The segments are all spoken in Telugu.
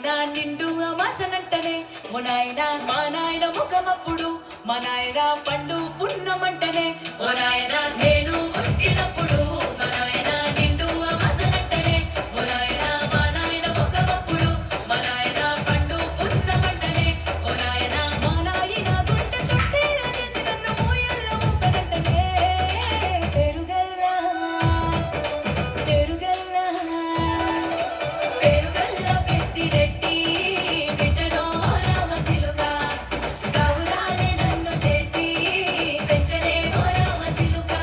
నాయన నిండు అమాసనంటనే ఓ నాయన మా నాయన ముఖమప్పుడు మా నాయన పండు పున్నమంటనే ఓ నాయన నేను పుట్టినప్పుడు మా నాయన నిండు అమాసనంటనే ఓ నాయన మా నాయన ముఖమప్పుడు మా నాయన పండు పున్నమంటనే ఓ నాయన మా నాయన గుంట చుట్టేల చేసి నన్ను మూయల్లో ఉంటనంటనే పెరుగల్లా పెరుగల్లా పెరుగల్లా పెద్దిరెడ్డి బిడ్డనో రామసిలుక గౌరాలే నన్ను చేసి పెంచనే ఓ రామసిలుక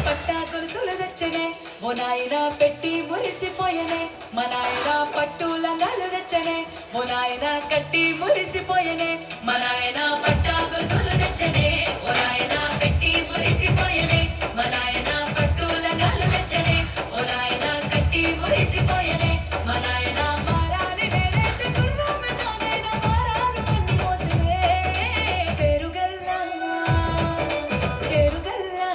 పట్టా గొలుసులు తెచ్చనే ఓ నాయన పెట్టి మురిసిపోయనే మా నాయన పట్టు లంగాలు తెచ్చనే ఓ నాయన కట్టి మురిసిపోయనే మా నాయన పట్టా గొలుసులు తెచ్చనే ఓ నాయన పెట్టి మురిసిపోయనే మా నాయన పట్టు లంగాలు తెచ్చనే ఓ నాయన కట్టి మురిసిపోయనే మా నాయన మారాని నేనైతే గుర్రమెట నేను మారాను అన్ని మోసమే పెరుగల్లా పెరుగల్లా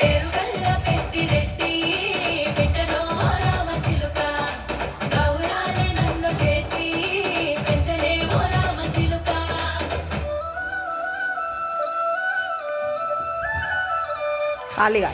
పెరుగల్లా పెద్దిరెడ్డి బిడ్డనో రామసిలుక గౌరాలే నన్ను చేసి పెంచలే ఓ రామసిలుక చాలిగా